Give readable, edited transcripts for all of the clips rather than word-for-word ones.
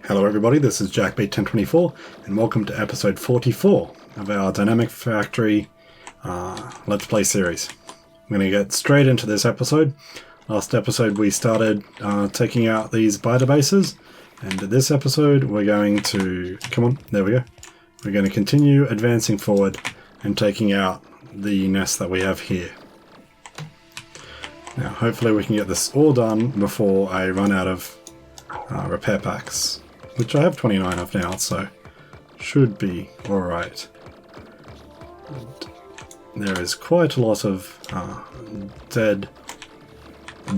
Hello everybody, this is JackBeat1024 and welcome to episode 44 of our Dynamic Factory Let's Play series. I'm going to get straight into this episode. Last episode we started taking out these biter bases, and this episode we're going to... come on, there we go. We're going to continue advancing forward and taking out the nest that we have here. Now hopefully we can get this all done before I run out of repair packs, which I have 29 of now, so should be alright. There is quite a lot of dead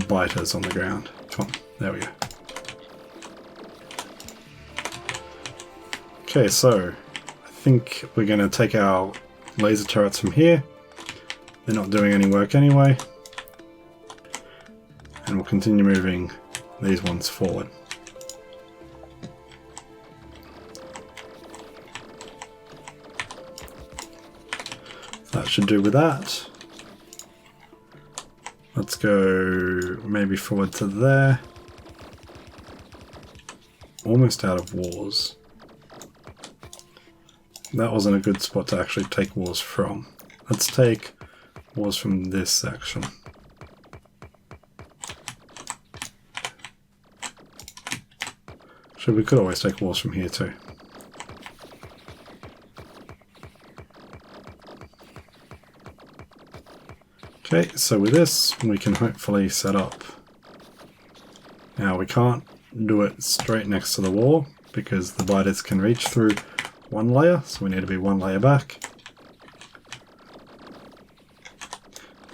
biters on the ground. Come on, there we go. Okay, so I think we're going to take our laser turrets from here. They're not doing any work anyway. And we'll continue moving these ones forward. That should do with that. Let's go maybe forward to there. Almost out of wars. That wasn't a good spot to actually take wars from. Let's take wars from this section. So we could always take wars from here too. Okay, so with this, we can hopefully set up. Now we can't do it straight next to the wall because the biters can reach through one layer, so we need to be one layer back.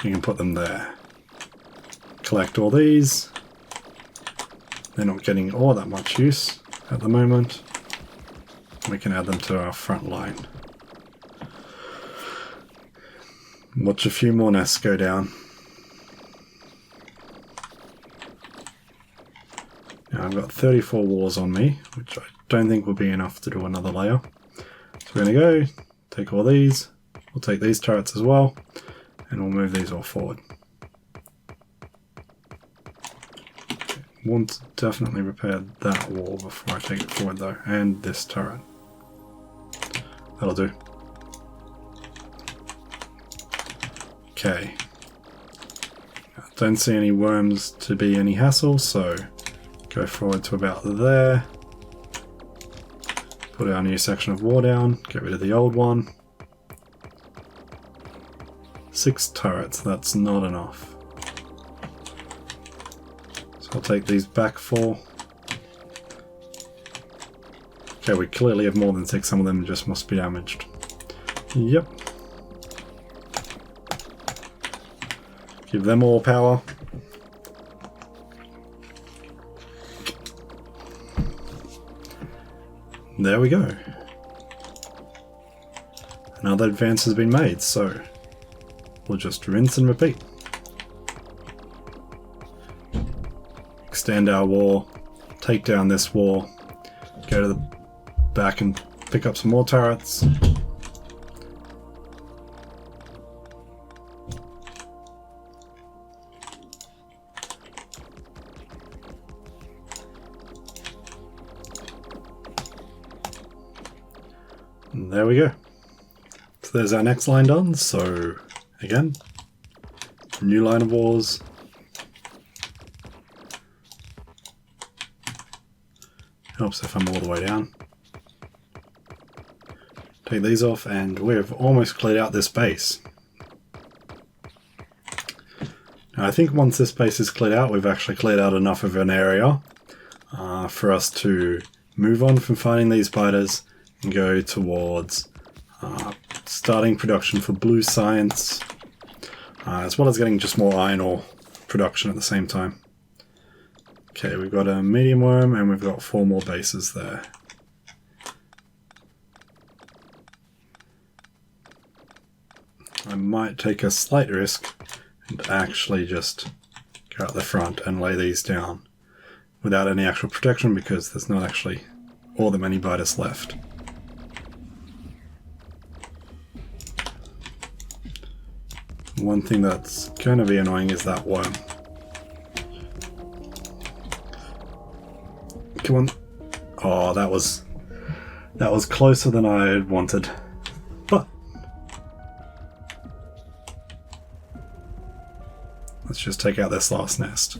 You can put them there. Collect all these. They're not getting all that much use at the moment. We can add them to our front line. Watch a few more nests go down. Now I've got 34 wars on me, which I don't think will be enough to do another layer. So we're going to go, take all these, we'll take these turrets as well, and we'll move these all forward. Want to definitely repair that wall before I take it forward though, and this turret. That'll do. Okay. I don't see any worms to be any hassle, so go forward to about there. Put our new section of war down, get rid of the old one. 6 turrets, that's not enough. So I'll take these back 4. Okay, we clearly have more than 6, some of them just must be damaged. Yep. Give them all power. There we go. Another advance has been made, so we'll just rinse and repeat. Extend our wall, take down this wall, go to the back and pick up some more turrets. And there we go. So there's our next line done. So again, new line of wars. Helps if I'm all the way down. Take these off and we've almost cleared out this base. Now I think once this base is cleared out, we've actually cleared out enough of an area for us to move on from fighting these biters and go towards starting production for blue science, as well as getting just more iron ore production at the same time. Okay, we've got a medium worm and we've got 4 more bases there. I might take a slight risk and actually just go out the front and lay these down without any actual protection because there's not actually all that many biters left. One thing that's going to be annoying is that worm. Come on. Oh, that was closer than I wanted. But let's just take out this last nest.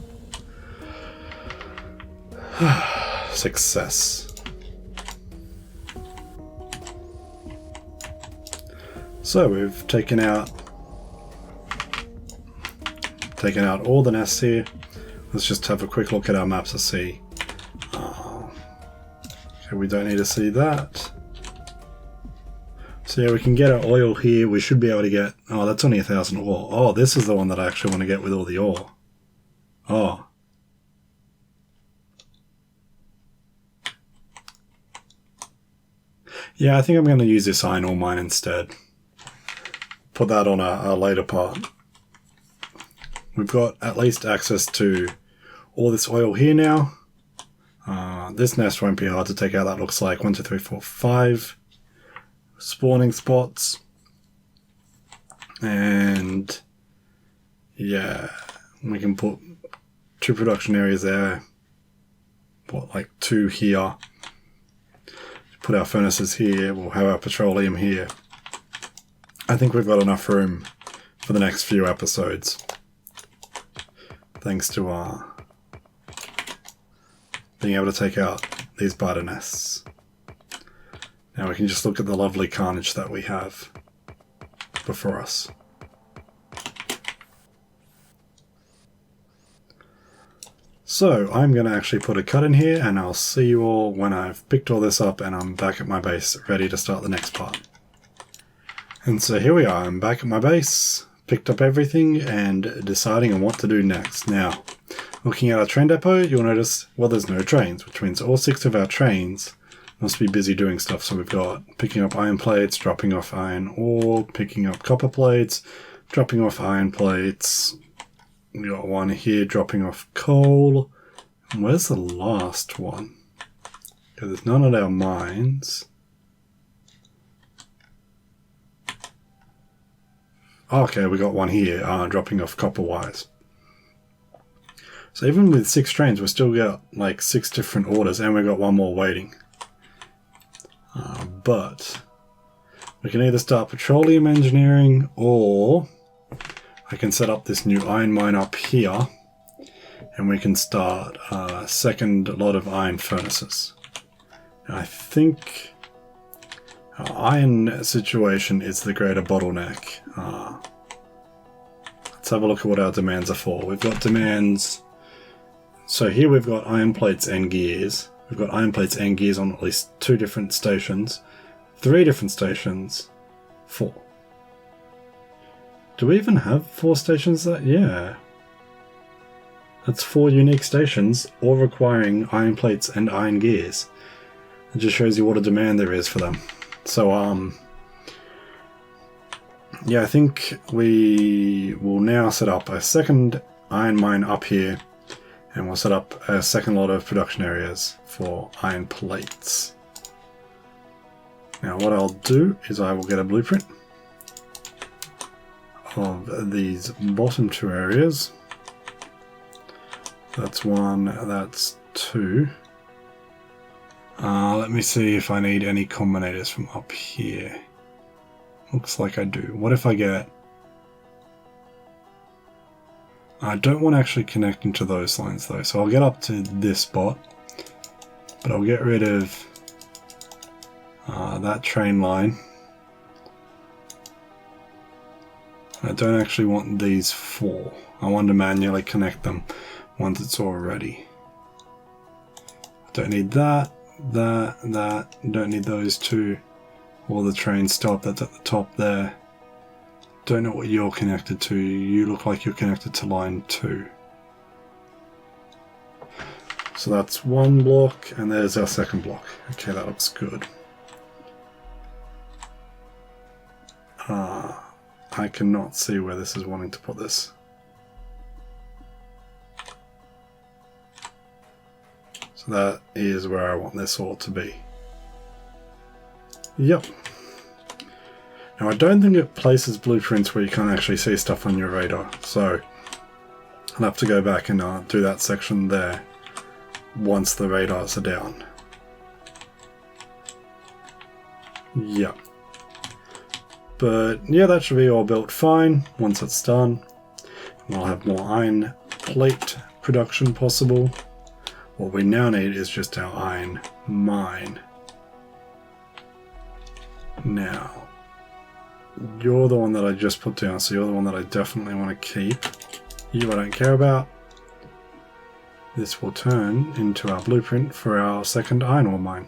Success. So we've taken out all the nests here. Let's just have a quick look at our maps to see. Okay, we don't need to see that. So yeah, we can get our oil here. We should be able to get... Oh, that's only 1,000 ore. Oh, this is the one that I actually want to get with all the ore. Oh. Yeah, I think I'm going to use this iron ore mine instead. Put that on a later part. We've got at least access to all this oil here now. This nest won't be hard to take out. That looks like 1, 2, 3, 4, 5 spawning spots. And yeah, we can put 2 production areas there. What, like 2 here. Put our furnaces here. We'll have our petroleum here. I think we've got enough room for the next few episodes. Thanks to being able to take out these spider nests. Now we can just look at the lovely carnage that we have before us. So I'm going to actually put a cut in here, and I'll see you all when I've picked all this up and I'm back at my base ready to start the next part. And so here we are, I'm back at my base, picked up everything and deciding on what to do next. Now, looking at our train depot, you'll notice, well, there's no trains, which means all 6 of our trains must be busy doing stuff. So we've got picking up iron plates, dropping off iron ore, picking up copper plates, dropping off iron plates. We got one here dropping off coal. And where's the last one? Because there's none at our mines. Okay, we got one here, dropping off copper wires. So even with 6 trains, we still got like 6 different orders, and we've got one more waiting. But we can either start petroleum engineering, or I can set up this new iron mine up here, and we can start a second lot of iron furnaces. Now, I think our iron situation is the greater bottleneck. Let's have a look at what our demands are for. We've got demands. So here we've got iron plates and gears. We've got iron plates and gears on at least 2 different stations. 3 different stations. 4. Do we even have 4 stations? Yeah. That's 4 unique stations, all requiring iron plates and iron gears. It just shows you what a demand there is for them. So, yeah, I think we will now set up a second iron mine up here, and we'll set up a second lot of production areas for iron plates. Now what I'll do is I will get a blueprint of these bottom 2 areas. That's 1, that's 2. Let me see if I need any combinators from up here. Looks like I do. What if I get... I don't want to actually connect into those lines though, so I'll get up to this spot, but I'll get rid of that train line. I don't actually want these 4. I want to manually connect them once it's all ready. I don't need that, that. Don't need those 2. Or the train stop that's at the top there. Don't know what you're connected to. You look like you're connected to line 2. So that's 1 block, and there's our second block. Okay, that looks good. I cannot see where this is wanting to put this. So that is where I want this all to be. Yep. Now I don't think it places blueprints where you can't actually see stuff on your radar, so I'll have to go back and do that section there once the radars are down. Yeah. But yeah, that should be all built fine once it's done. We'll have more iron plate production possible. What we now need is just our iron mine. Now, you're the one that I just put down, so you're the one that I definitely want to keep. You I don't care about. This will turn into our blueprint for our second iron ore mine.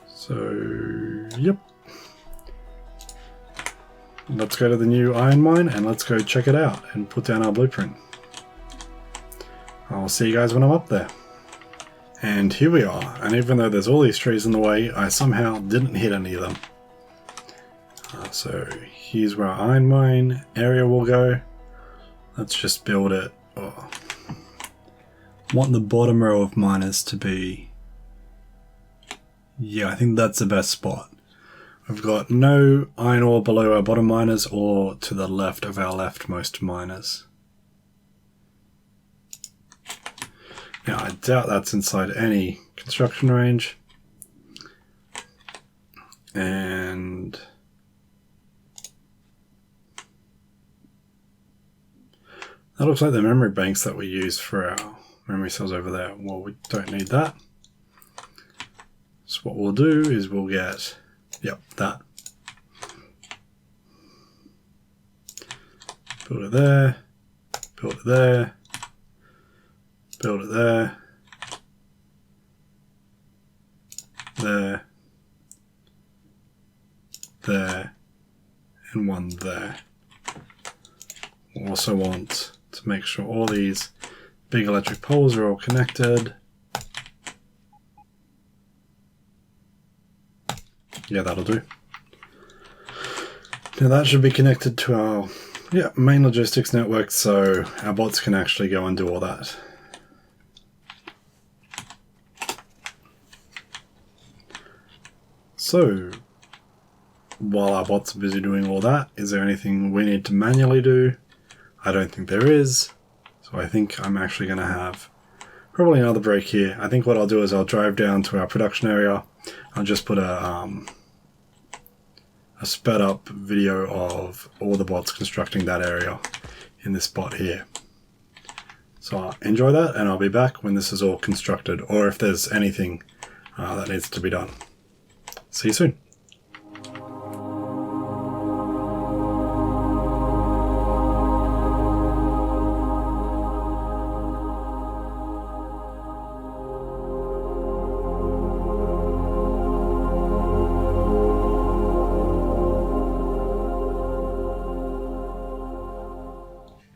So, yep. Let's go to the new iron mine and let's go check it out and put down our blueprint. I'll see you guys when I'm up there. And here we are, and even though there's all these trees in the way, I somehow didn't hit any of them. So here's where our iron mine area will go. Let's just build it. Oh. I want the bottom row of miners to be... Yeah, I think that's the best spot. We've got no iron ore below our bottom miners or to the left of our leftmost miners. Now, I doubt that's inside any construction range. And that looks like the memory banks that we use for our memory cells over there. Well, we don't need that. So what we'll do is we'll get, yep, that. Build it there, build it there. Build it there, there, there, and one there. We also want to make sure all these big electric poles are all connected. Yeah, that'll do. Now that should be connected to our main logistics network, so our bots can actually go and do all that. So, while our bots are busy doing all that, is there anything we need to manually do? I don't think there is. So I think I'm actually going to have probably another break here. I think what I'll do is I'll drive down to our production area. I'll just put a sped up video of all the bots constructing that area in this spot here. So I'll enjoy that, and I'll be back when this is all constructed, or if there's anything that needs to be done. See you soon.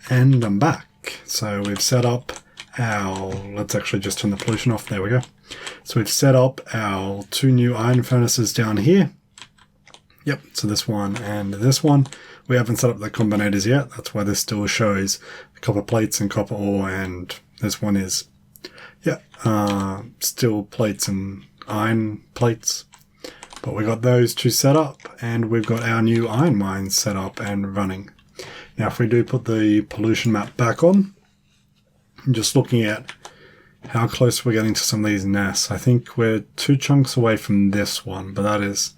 And I'm back. So we've set up our, let's actually just turn the pollution off, there we go. So we've set up our two new iron furnaces down here. Yep, so this one and this one. We haven't set up the combinators yet, that's why this still shows copper plates and copper ore, and this one is, steel plates and iron plates. But we got those two set up, and we've got our new iron mines set up and running. Now if we do put the pollution map back on, I'm just looking at how close we're getting to some of these nests. I think we're 2 chunks away from this one, but that's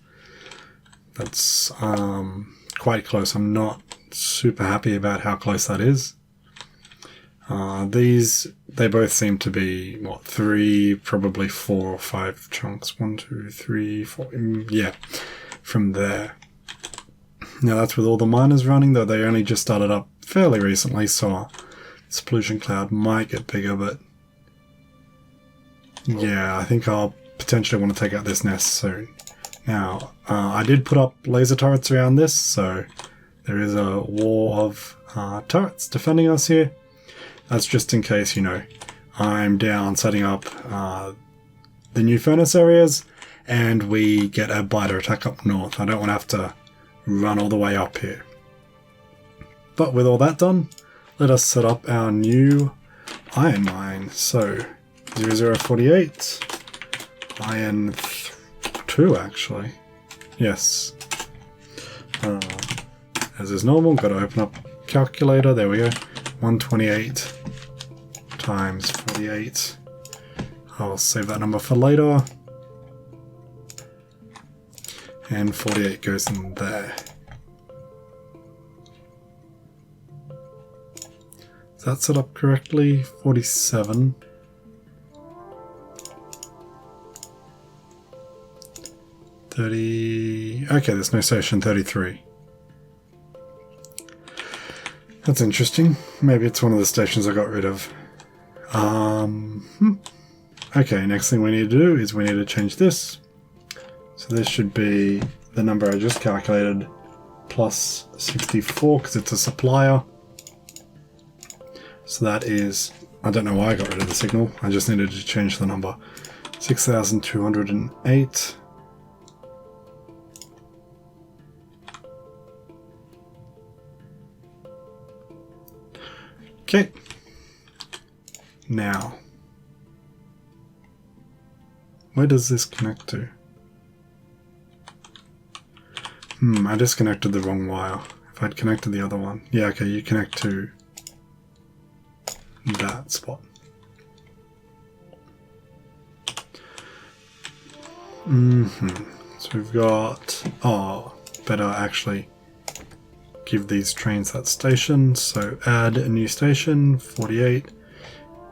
quite close. I'm not super happy about how close that is. They both seem to be, 3, probably 4 or 5 chunks. 1, 2, 3, 4, yeah, from there. Now that's with all the miners running, though they only just started up fairly recently, so this pollution cloud might get bigger, but yeah, I think I'll potentially want to take out this nest soon. Now, I did put up laser turrets around this, so there is a wall of turrets defending us here. That's just in case, I'm down setting up the new furnace areas and we get a biter attack up north. I don't want to have to run all the way up here. But with all that done, let us set up our new iron mine. So 0048, iron 2 actually. Yes. As is normal, got to open up calculator. There we go. 128 times 48. I'll save that number for later. And 48 goes in there. Is that set up correctly? 47. 30. Okay, there's no station 33. That's interesting. Maybe it's one of the stations I got rid of. Okay, next thing we need to do is we need to change this. So this should be the number I just calculated plus 64 because it's a supplier. So that is, I don't know why I got rid of the signal, I just needed to change the number. 6,208. Okay. Now, where does this connect to? I disconnected the wrong wire. If I'd connected the other one. Yeah, okay, you connect to that spot. So we've got, better actually give these trains that station. So add a new station, 48.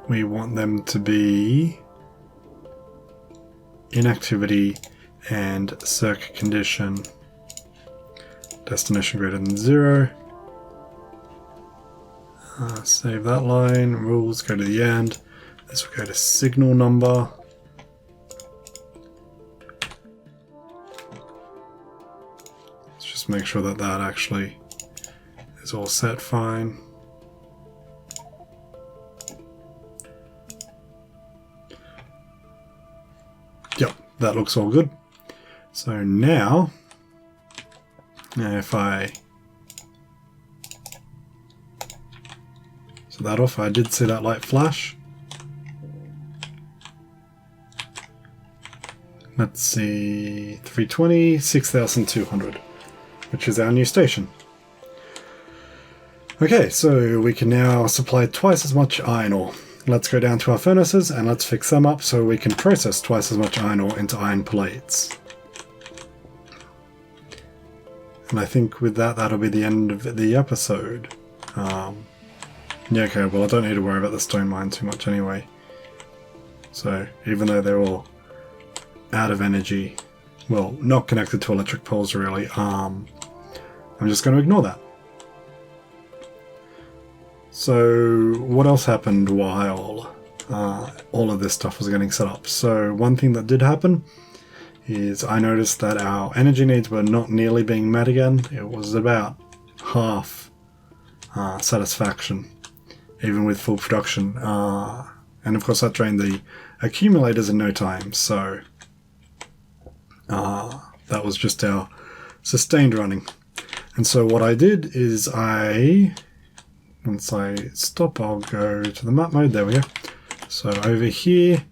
We want them to be inactivity and circuit condition. Destination greater than 0. Save that line. Rules go to the end. This will go to signal number. Let's just make sure that that actually is all set fine. Yep, that looks all good. So now, if I that off, I did see that light flash. Let's see, 320, 6,200, which is our new station. Okay, so we can now supply twice as much iron ore. Let's go down to our furnaces and let's fix them up so we can process twice as much iron ore into iron plates. And I think with that, that'll be the end of the episode. Yeah, okay, well I don't need to worry about the stone mine too much anyway. So, even though they're all out of energy, well, not connected to electric poles really, I'm just going to ignore that. So, what else happened while all of this stuff was getting set up? So, one thing that did happen is I noticed that our energy needs were not nearly being met again. It was about half satisfaction, even with full production. And of course that drained the accumulators in no time, so that was just our sustained running. And so what I did is once I stop, I'll go to the map mode, there we go. So over here,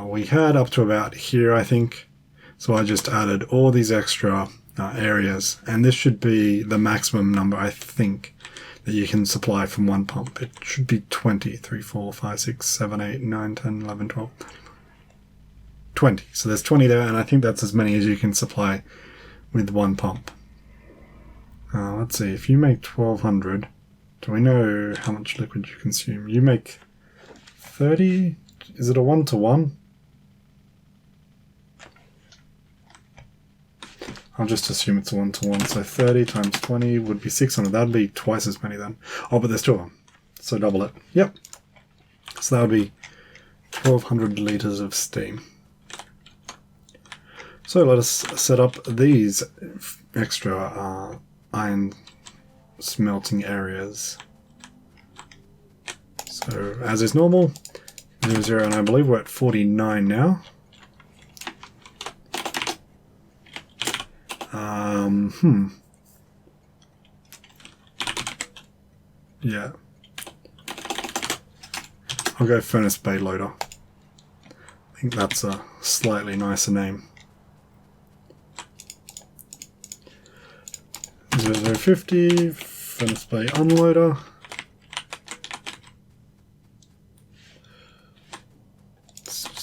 we had up to about here, I think. So I just added all these extra areas, and this should be the maximum number, I think, that you can supply from one pump. It should be 20, 3, 4, 5, 6, 7, 8, 9, 10, 11, 12, 20. So there's 20 there, and I think that's as many as you can supply with one pump. Let's see, if you make 1200, do we know how much liquid you consume? You make 30? Is it a 1-to-1? I'll just assume it's a 1-to-1, so 30 times 20 would be 600. That'd be twice as many then. Oh, but there's two of them, so double it. Yep. So that would be 1200 litres of steam. So let us set up these extra iron smelting areas. So as is normal, 0, 0, and I believe we're at 49 now. Yeah. I'll go Furnace Bay Loader. I think that's a slightly nicer name. 0050, Furnace Bay Unloader.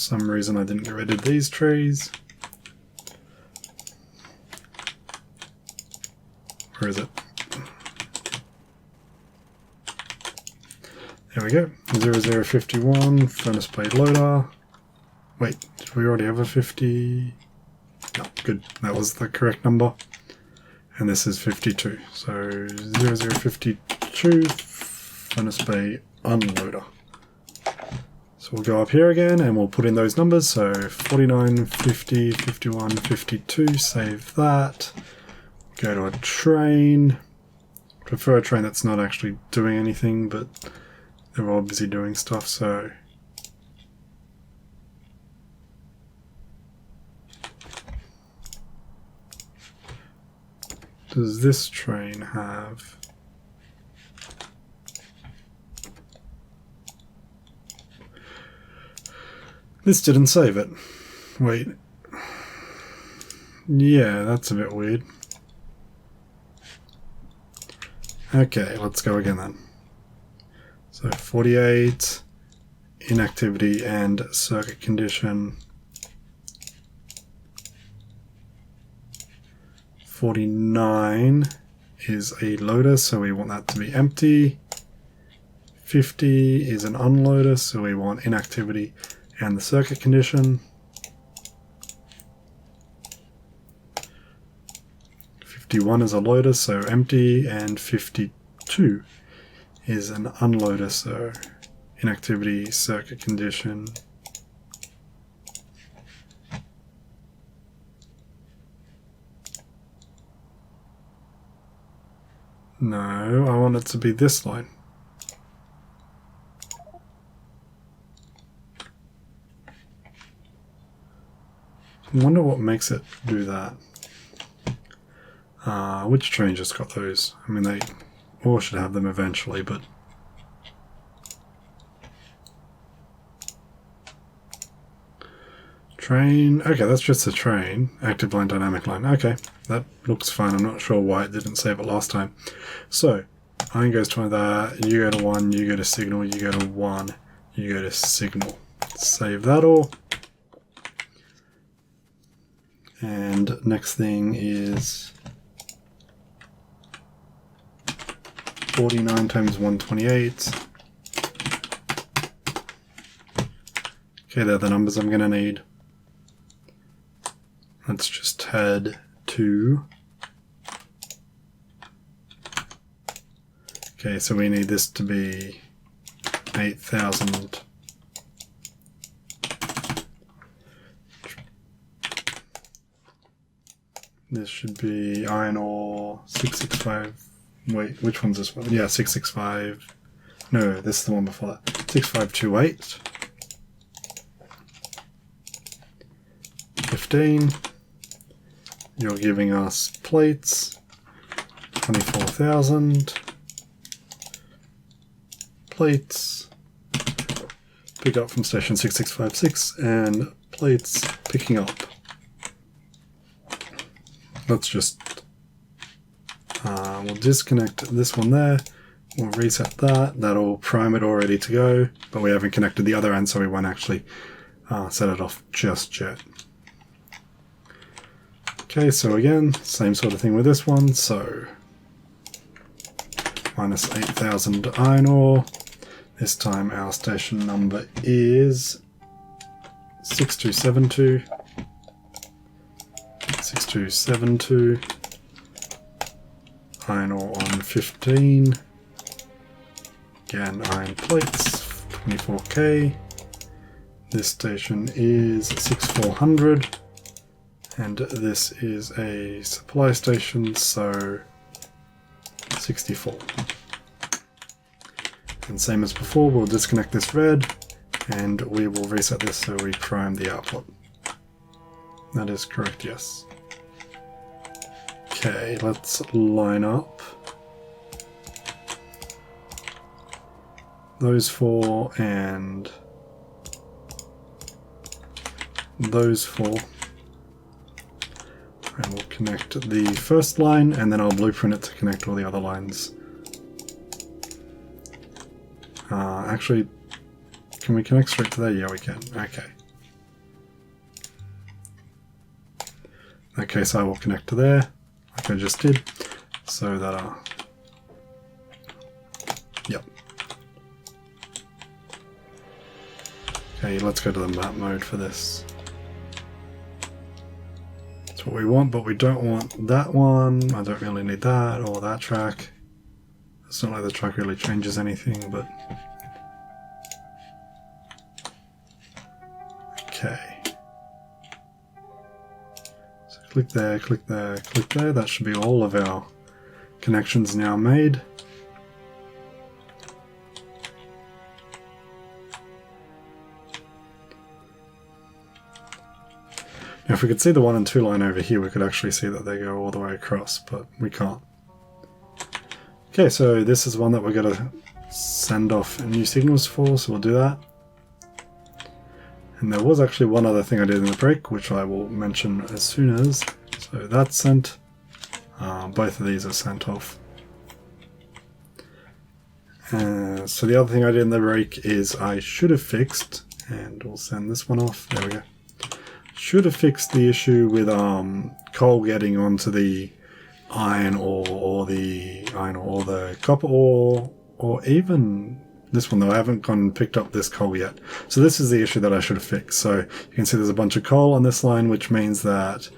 some reason I didn't get rid of these trees. Where is it? There we go. 0051, furnace blade loader. Wait, did we already have a 50? No, good. That was the correct number. And this is 52. So 0052, furnace bay unloader. So we'll go up here again and we'll put in those numbers. So 49, 50, 51, 52, save that. Go to a train. Prefer a train that's not actually doing anything, but they're all busy doing stuff, so does this train have this? Didn't save it. Wait. Yeah, that's a bit weird. Okay, let's go again then. So 48, inactivity and circuit condition. 49 is a loader, so we want that to be empty. 50 is an unloader, so we want inactivity and the circuit condition. 51 is a loader, so empty, and 52 is an unloader, so inactivity, circuit condition. No, I want it to be this line. I wonder what makes it do that. Which train just got those? I mean, they all should have them eventually, but train. Okay, that's just a train. Active line, dynamic line. Okay, that looks fine. I'm not sure why it didn't save it last time. So iron goes to that. You go to 1. You go to signal. You go to 1. You go to signal. Save that all. And next thing is 49 times 128. Okay, they're the numbers I'm going to need. Let's just head to... Okay, so we need this to be 8,000. This should be iron ore 665. Wait, which one's this one? Yeah, 665. No, this is the one before that. 6528. 15. You're giving us plates. 24,000. Plates. Pick up from station 6656 and plates picking up. Let's just we'll disconnect this one there. We'll reset that. That'll prime it all ready to go, but we haven't connected the other end, so we won't actually set it off just yet. Okay, so again, same sort of thing with this one. So minus 8,000 iron ore. This time our station number is 6272. 6272. Iron ore on 15. Again, iron plates, 24k. This station is 6400. And this is a supply station, so 64. And same as before, we'll disconnect this red and we will reset this so we prime the output. That is correct, yes. Okay, let's line up those 4 and those 4. And we'll connect the first line, and then I'll blueprint it to connect all the other lines. Actually, can we connect straight to there? Yeah, we can. Okay. In that case, I will connect to there, like I just did, so that, yep. Okay, let's go to the map mode for this. That's what we want, but we don't want that one. I don't really need that, or that track. It's not like the track really changes anything, but... Okay. So click there, click there, click there. That should be all of our connections now made. Now if we could see the 1 and 2 line over here, we could actually see that they go all the way across, but we can't. Okay, so this is one that we're going to send off new signals for, so we'll do that. And there was actually one other thing I did in the break, which I will mention as soon as. So that's sent. Both of these are sent off. So the other thing I did in the break is I should have fixed, and we'll send this one off. There we go. Should have fixed the issue with coal getting onto the iron ore, or the copper ore, or even this one though. I haven't gone and picked up this coal yet. So this is the issue that I should have fixed. So you can see there's a bunch of coal on this line, which means that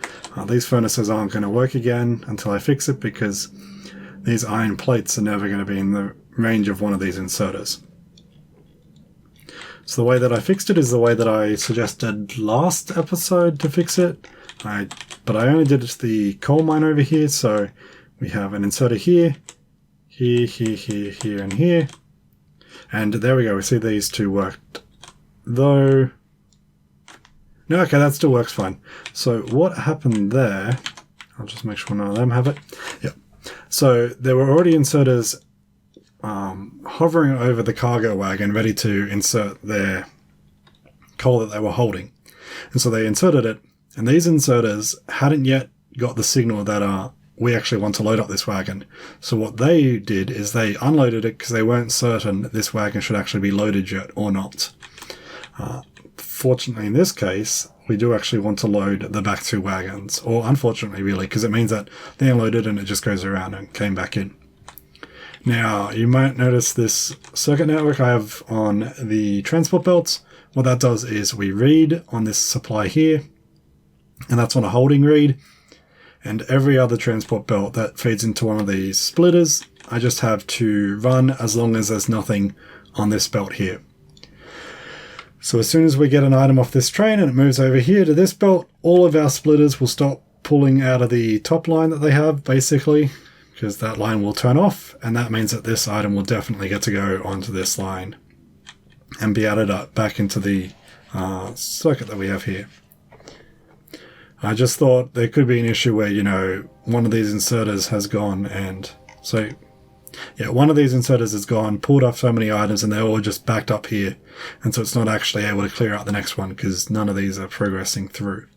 these furnaces aren't going to work again until I fix it, because these iron plates are never going to be in the range of one of these inserters. So the way that I fixed it is the way that I suggested last episode to fix it. But I only did it to the coal mine over here, so we have an inserter here, here, and here. And there we go, we see these two worked. Though... No, okay, that still works fine. So what happened there... I'll just make sure none of them have it. Yep. So there were already inserters hovering over the cargo wagon, ready to insert their coal that they were holding. And so they inserted it, and these inserters hadn't yet got the signal that we actually want to load up this wagon. So what they did is they unloaded it because they weren't certain that this wagon should actually be loaded yet or not. Fortunately, in this case, we do actually want to load the back two wagons, or unfortunately really, because it means that they unloaded and it just goes around and came back in. Now, you might notice this circuit network I have on the transport belts. What that does is we read on this supply here, and that's on a holding read. And every other transport belt that feeds into one of these splitters, I just have to run as long as there's nothing on this belt here. So as soon as we get an item off this train and it moves over here to this belt, all of our splitters will stop pulling out of the top line that they have, basically, because that line will turn off, and that means that this item will definitely get to go onto this line and be added up back into the circuit that we have here. I just thought there could be an issue where, you know, one of these inserters has gone, and so, yeah, one of these inserters has gone, pulled off so many items, and they're all just backed up here, and so it's not actually able to clear out the next one because none of these are progressing through.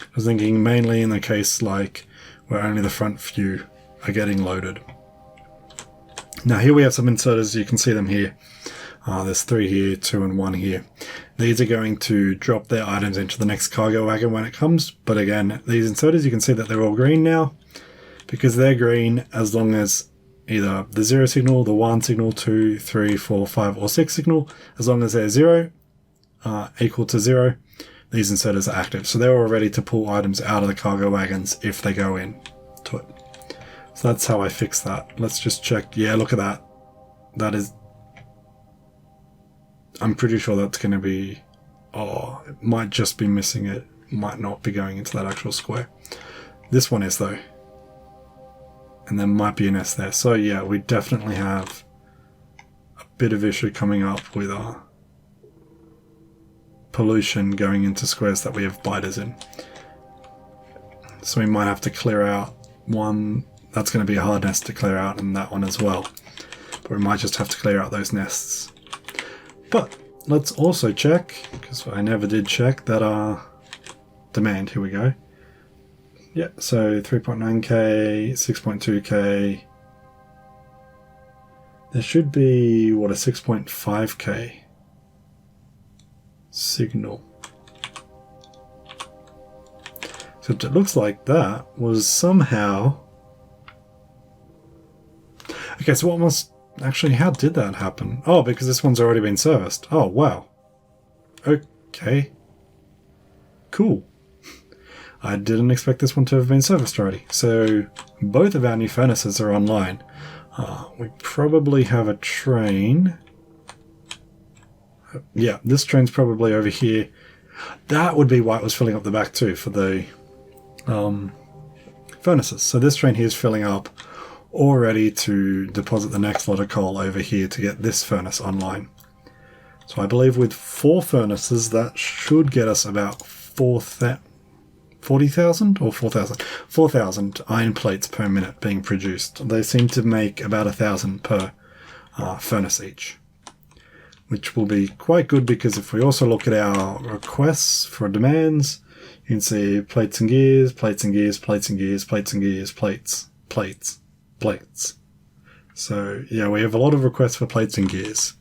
I was thinking mainly in the case like where only the front few are getting loaded. Now here we have some inserters, you can see them here. There's 3 here, 2 and 1 here. These are going to drop their items into the next cargo wagon when it comes, but again, these inserters, you can see that they're all green now, because they're green as long as either the 0 signal, the 1 signal, 2, 3, 4, 5 or 6 signal, as long as they're 0, equal to 0, these inserters are active. So they're all ready to pull items out of the cargo wagons if they go in to it. So that's how I fix that. Let's just check. Yeah, look at that. That is... I'm pretty sure that's going to be... Oh, it might just be missing it. Might not be going into that actual square. This one is, though. And there might be an S there. So yeah, we definitely have a bit of issue coming up with our pollution going into squares that we have biters in. So we might have to clear out one. That's going to be a hard nest to clear out, and that one as well. But we might just have to clear out those nests. But let's also check, because I never did check, that demand. Here we go. Yeah, so 3.9k, 6.2k. There should be, what, a 6.5k signal. Except it looks like that was somehow... Okay, so what must... Actually, how did that happen? Oh, because this one's already been serviced. Oh, wow. Okay. Cool. I didn't expect this one to have been serviced already. So both of our new furnaces are online. We probably have a train. Yeah, this train's probably over here. That would be why it was filling up the back too, for the furnaces. So this train here is filling up, all ready to deposit the next lot of coal over here to get this furnace online. So I believe with 4 furnaces, that should get us about 40,000 or 4,000? 4,000 iron plates per minute being produced. They seem to make about 1,000 per furnace each, which will be quite good, because if we also look at our requests for demands, you can see plates and gears, plates and gears, plates and gears, plates and gears, plates, plates, plates. So yeah, we have a lot of requests for plates and gears.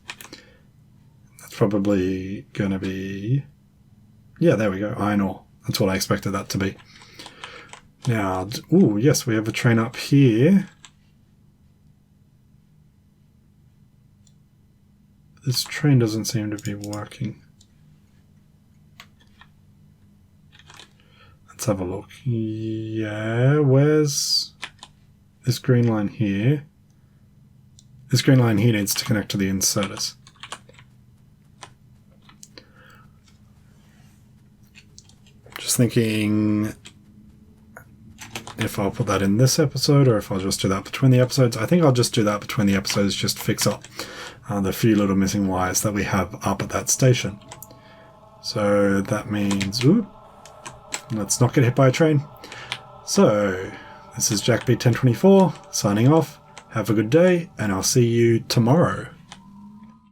That's probably going to be... Yeah, there we go, iron ore. That's what I expected that to be. Now, ooh, yes, we have a train up here. This train doesn't seem to be working. Let's have a look. Yeah, where's this green line here? This green line here needs to connect to the inserters. Just thinking if I'll put that in this episode or if I'll just do that between the episodes. I think I'll just do that between the episodes, just to fix up the few little missing wires that we have up at that station. So that means, ooh, let's not get hit by a train. So this is JackB1024 signing off. Have a good day, and I'll see you tomorrow.